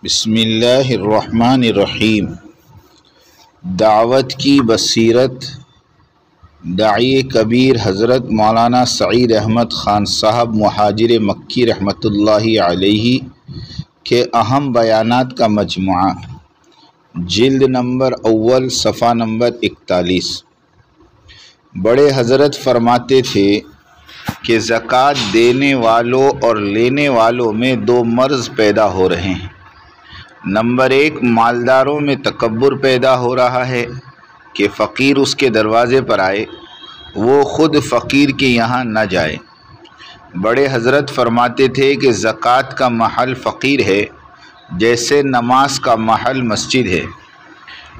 بسم اللہ الرحمن الرحیم۔ دعوت کی بصیرت داعی کبیر حضرت مولانا سعید احمد خان صاحب مہاجر مکی رحمۃ اللہ علیہ کے اہم بیانات کا مجموعہ، جلد نمبر اول صفحہ نمبر 41۔ بڑے حضرت فرماتے تھے کہ زکوٰۃ دینے والوں اور لینے والوں میں دو مرض پیدا ہو رہے ہیں۔ نمبر ایک، مالداروں میں تکبر پیدا ہو رہا ہے کہ فقیر اس کے دروازے پر آئے، وہ خود فقیر کے یہاں نہ جائے۔ بڑے حضرت فرماتے تھے کہ زکوٰۃ کا محل فقیر ہے، جیسے نماز کا محل مسجد ہے۔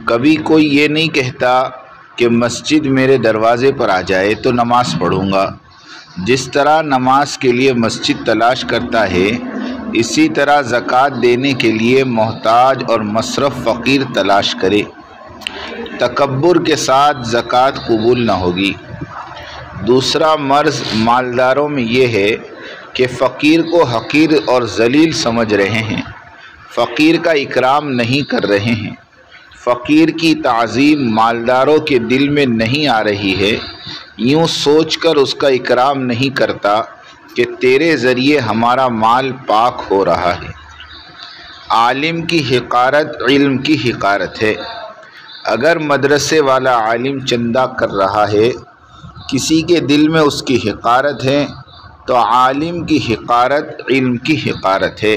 کبھی کوئی یہ نہیں کہتا کہ مسجد میرے دروازے پر آ جائے تو نماز پڑھوں گا۔ جس طرح نماز کے لیے مسجد تلاش کرتا ہے، اسی طرح زکوٰۃ دینے کے لیے محتاج اور مصرف فقیر تلاش کرے۔ تکبر کے ساتھ زکوٰۃ قبول نہ ہوگی۔ دوسرا مرض مالداروں میں یہ ہے کہ فقیر کو حقیر اور ذلیل سمجھ رہے ہیں، فقیر کا اکرام نہیں کر رہے ہیں۔ فقیر کی تعظیم مالداروں کے دل میں نہیں آ رہی ہے، یوں سوچ کر اس کا اکرام نہیں کرتا کہ تیرے ذریعے ہمارا مال پاک ہو رہا ہے۔ عالم کی حقارت علم کی حقارت ہے۔ اگر مدرسے والا عالم چندہ کر رہا ہے، کسی کے دل میں اس کی حقارت ہے، تو عالم کی حقارت علم کی حقارت ہے،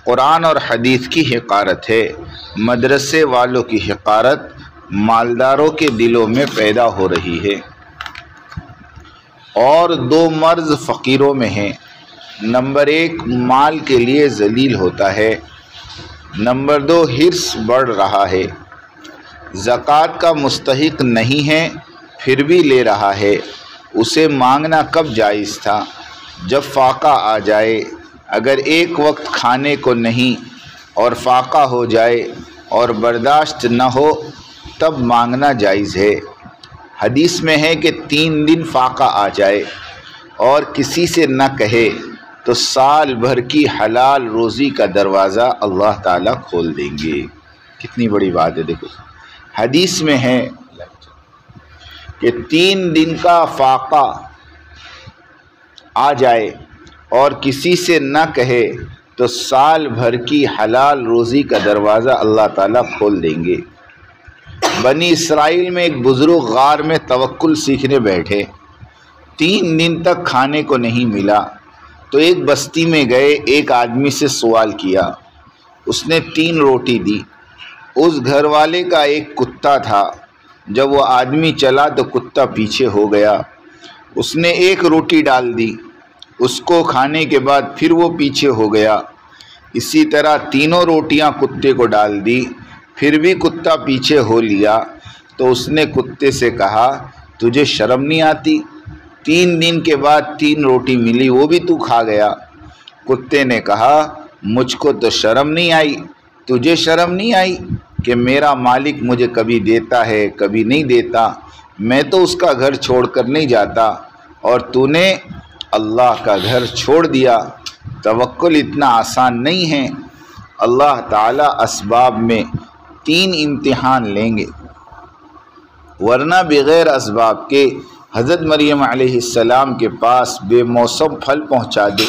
قرآن اور حدیث کی حقارت ہے۔ مدرسے والوں کی حقارت مالداروں کے دلوں میں پیدا ہو رہی ہے۔ اور دو مرض فقیروں میں ہیں۔ نمبر ایک، مال کے لیے ذلیل ہوتا ہے۔ نمبر دو، حرص بڑھ رہا ہے۔ زکوٰۃ کا مستحق نہیں ہے، پھر بھی لے رہا ہے۔ اسے مانگنا کب جائز تھا؟ جب فاقہ آ جائے۔ اگر ایک وقت کھانے کو نہیں اور فاقہ ہو جائے اور برداشت نہ ہو، تب مانگنا جائز ہے۔ حدیث میں ہے کہ 3 دن فاقہ آ جائے اور کسی سے نہ کہے تو سال بھر کی حلال روزی کا دروازہ اللہ تعالیٰ کھول دیں گے۔ کتنی بڑی بات ہے، دیکھو حدیث میں ہے کہ 3 دن کا فاقہ آ جائے اور کسی سے نہ کہے تو سال بھر کی حلال روزی کا دروازہ اللہ تعالیٰ کھول دیں گے۔ بنی اسرائیل میں ایک بزرگ غار میں توکل سیکھنے بیٹھے۔ 3 دن تک کھانے کو نہیں ملا تو ایک بستی میں گئے، ایک آدمی سے سوال کیا۔ اس نے 3 روٹی دی۔ اس گھر والے کا ایک کتا تھا، جب وہ آدمی چلا تو کتا پیچھے ہو گیا۔ اس نے 1 روٹی ڈال دی، اس کو کھانے کے بعد پھر وہ پیچھے ہو گیا۔ اسی طرح 3 روٹیاں کتے کو ڈال دی، پھر بھی کتا پیچھے ہو لیا۔ تو اس نے کتے سے کہا، تجھے شرم نہیں آتی؟ 3 دن کے بعد 3 روٹی ملی، وہ بھی تو کھا گیا۔ کتے نے کہا، مجھ کو تو شرم نہیں آئی، تجھے شرم نہیں آئی کہ میرا مالک مجھے کبھی دیتا ہے کبھی نہیں دیتا، میں تو اس کا گھر چھوڑ کر نہیں جاتا، اور تو نے اللہ کا گھر چھوڑ دیا۔ توکل اتنا آسان نہیں ہے۔ اللہ تعالیٰ اسباب میں 3 امتحان لیں گے، ورنہ بغیر اسباب کے حضرت مریم علیہ السلام کے پاس بے موسم پھل پہنچا دے،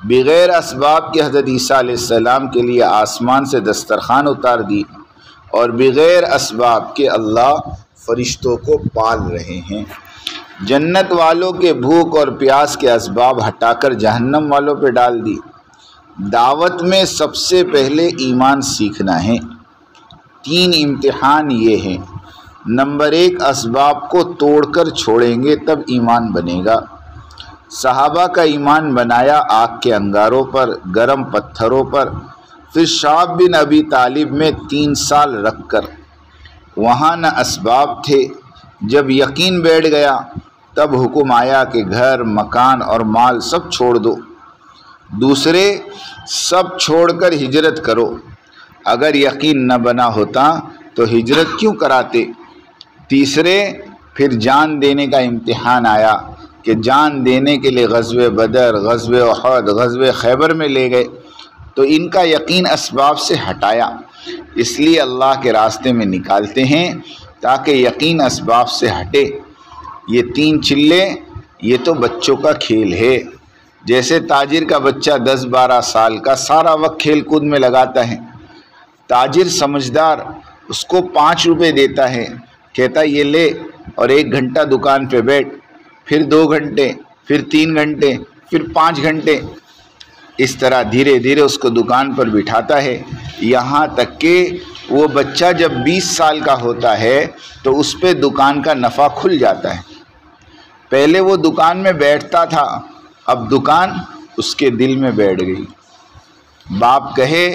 بغیر اسباب کے حضرت عیسیٰ علیہ السلام کے لیے آسمان سے دسترخوان اتار دی، اور بغیر اسباب کے اللہ فرشتوں کو پال رہے ہیں۔ جنت والوں کے بھوک اور پیاس کے اسباب ہٹا کر جہنم والوں پہ ڈال دی۔ دعوت میں سب سے پہلے ایمان سیکھنا ہے۔ 3 امتحان یہ ہیں۔ نمبر 1، اسباب کو توڑ کر چھوڑیں گے تب ایمان بنے گا۔ صحابہ کا ایمان بنایا آگ کے انگاروں پر، گرم پتھروں پر، پھر شعب بن ابی طالب میں 3 سال رکھ کر۔ وہاں نہ اسباب تھے۔ جب یقین بیٹھ گیا تب حکم آیا کہ گھر، مکان اور مال سب چھوڑ دو۔ دوسرے، سب چھوڑ کر ہجرت کرو۔ اگر یقین نہ بنا ہوتا تو ہجرت کیوں کراتے؟ تیسرے، پھر جان دینے کا امتحان آیا کہ جان دینے کے لیے غزوہ بدر، غزوہ احد، غزوہ خیبر میں لے گئے۔ تو ان کا یقین اسباب سے ہٹایا، اس لیے اللہ کے راستے میں نکالتے ہیں تاکہ یقین اسباب سے ہٹے۔ یہ 3 چلے یہ تو بچوں کا کھیل ہے، جیسے تاجر کا بچہ 10-12 سال کا سارا وقت کھیل کود میں لگاتا ہے۔ تاجر سمجھدار اس کو 5 روپے دیتا ہے، کہتا یہ لے اور 1 گھنٹہ دکان پہ بیٹھ، پھر 2 گھنٹے، پھر 3 گھنٹے، پھر 5 گھنٹے، اس طرح دھیرے دھیرے اس کو دکان پر بٹھاتا ہے، یہاں تک کہ وہ بچہ جب 20 سال کا ہوتا ہے تو اس پہ دکان کا نفع کھل جاتا ہے۔ پہلے وہ دکان میں بیٹھتا تھا، اب دکان اس کے دل میں بیٹھ گئی۔ باپ کہے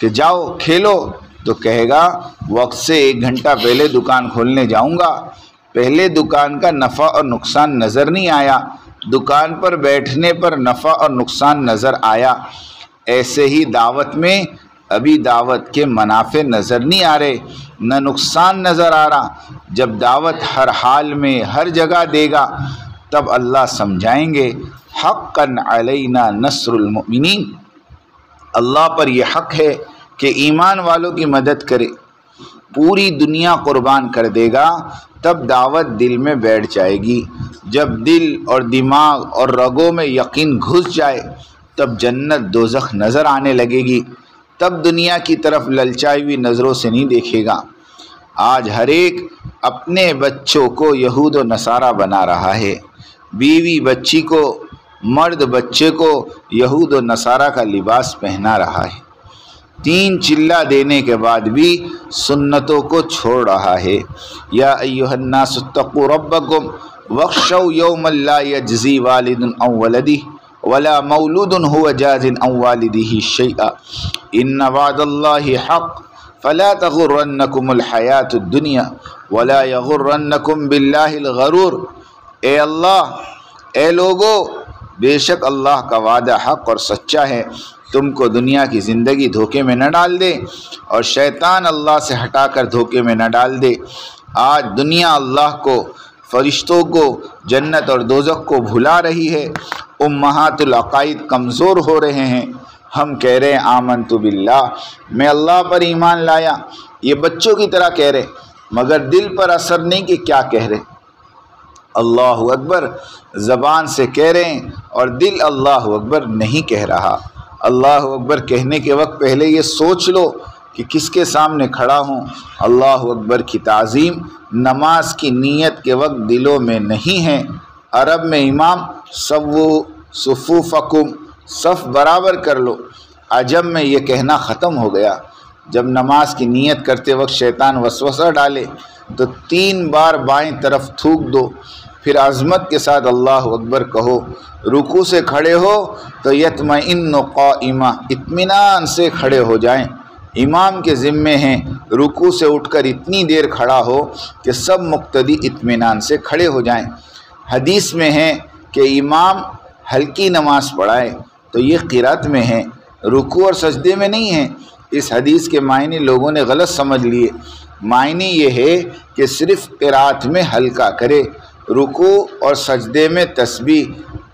کہ جاؤ کھیلو تو کہے گا وقت سے 1 گھنٹہ پہلے دکان کھولنے جاؤں گا، پہلے دکان کا نفع اور نقصان نظر نہیں آیا، دکان پر بیٹھنے پر نفع اور نقصان نظر آیا۔ ایسے ہی دعوت میں ابھی دعوت کے منافع نظر نہیں آ رہے، نہ نقصان نظر آ رہا۔ جب دعوت ہر حال میں ہر جگہ دے گا تب اللہ سمجھائیں گے حقا علینا نصر المؤمنین، اللہ پر یہ حق ہے کہ ایمان والوں کی مدد کرے، پوری دنیا قربان کر دے گا، تب دعوت دل میں بیٹھ جائے گی۔ جب دل اور دماغ اور رگوں میں یقین گھس جائے تب جنت دوزخ نظر آنے لگے گی، تب دنیا کی طرف للچائی ہوئی نظروں سے نہیں دیکھے گا۔ آج ہر ایک اپنے بچوں کو یہود و نصارہ بنا رہا ہے، بیوی بچی کو، مرد بچے کو یہود و نصارہ کا لباس پہنا رہا ہے، 3 چلہ دینے کے بعد بھی سنتوں کو چھوڑ رہا ہے۔ یا ایھا الناس اتقوا ربکم واخشوا یوما لا یجزی والد عن ولدہ ولا مولود هو جاز عن والدہ شیئا ان وعد اللہ حق فلا تغرنکم الحیاۃ الدنیا ولا یغرنکم باللہ الغرور۔ اے اللہ، اے لوگو، بے شک اللہ کا وعدہ حق اور سچا ہے، تم کو دنیا کی زندگی دھوکے میں نہ ڈال دے اور شیطان اللہ سے ہٹا کر دھوکے میں نہ ڈال دے۔ آج دنیا اللہ کو، فرشتوں کو، جنت اور دوزخ کو بھلا رہی ہے، امہات العقائد کمزور ہو رہے ہیں۔ ہم کہہ رہے ہیں آمنت باللہ، میں اللہ پر ایمان لایا، یہ بچوں کی طرح کہہ رہے، مگر دل پر اثر نہیں کہ کیا کہہ رہے۔ اللہ اکبر زبان سے کہہ رہے ہیں اور دل اللہ اکبر نہیں کہہ رہا۔ اللہ اکبر کہنے کے وقت پہلے یہ سوچ لو کہ کس کے سامنے کھڑا ہوں۔ اللہ اکبر کی تعظیم نماز کی نیت کے وقت دلوں میں نہیں ہے۔ عرب میں امام سووا صفوفکم، صف برابر کر لو، عجم میں یہ کہنا ختم ہو گیا۔ جب نماز کی نیت کرتے وقت شیطان وسوسہ ڈالے تو 3 بار بائیں طرف تھوک دو، پھر عظمت کے ساتھ اللہ اکبر کہو۔ رکوع سے کھڑے ہو تو یطمئن قائمہ، اطمینان سے کھڑے ہو جائیں، امام کے ذمے ہیں۔ رکوع سے اٹھ کر اتنی دیر کھڑا ہو کہ سب مقتدی اطمینان سے کھڑے ہو جائیں۔ حدیث میں ہے کہ امام ہلکی نماز پڑھائے، تو یہ قرات میں ہے، رکوع اور سجدے میں نہیں ہے۔ اس حدیث کے معنی لوگوں نے غلط سمجھ لیے۔ معنی یہ ہے کہ صرف قرات میں ہلکا کرے، رکوع اور سجدے میں تسبیح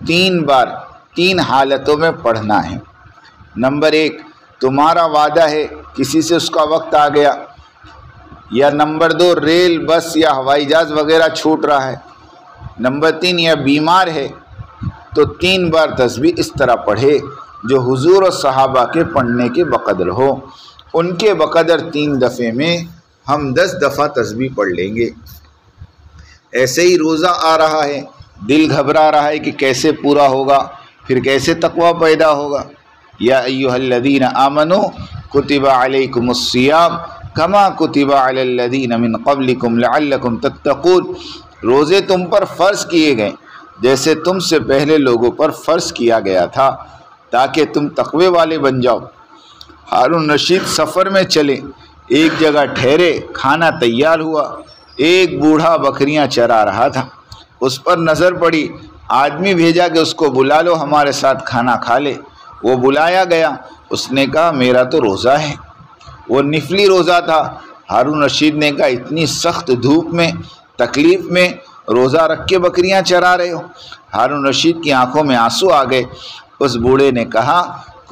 3 بار 3 حالتوں میں پڑھنا ہے۔ نمبر 1، تمہارا وعدہ ہے، کسی سے اس کا وقت آ گیا، یا نمبر 2 ریل، بس یا ہوائی جہاز وغیرہ چھوٹ رہا ہے، نمبر 3 یا بیمار ہے، تو 3 بار تسبیح اس طرح پڑھے جو حضور اور صحابہ کے پڑھنے کے بقدر ہو۔ ان کے بقدر 3 دفعے میں ہم 10 دفعہ تسبیح پڑھ لیں گے۔ ایسے ہی روزہ آ رہا ہے، دل گھبرا رہا ہے کہ کیسے پورا ہوگا، پھر کیسے تقویٰ پیدا ہوگا۔ یا ایھا الذین آمنوا کتب علیکم الصیام کما کتب علی الذین من قبلکم لعلکم تتقون، روزے تم پر فرض کیے گئے جیسے تم سے پہلے لوگوں پر فرض کیا گیا تھا تاکہ تم تقوی والے بن جاؤ۔ ہارون رشید سفر میں چلے، ایک جگہ ٹھہرے، کھانا تیار ہوا، ایک بوڑھا بکریاں چرا رہا تھا، اس پر نظر پڑی، آدمی بھیجا کہ اس کو بلا لو ہمارے ساتھ کھانا کھا لے۔ وہ بلایا گیا، اس نے کہا میرا تو روزہ ہے، وہ نفلی روزہ تھا۔ ہارون رشید نے کہا اتنی سخت دھوپ میں، تکلیف میں روزہ رکھ کے بکریاں چرا رہے ہو؟ ہارون رشید کی آنکھوں میں آنسو آ گئے۔ اس بوڑھے نے کہا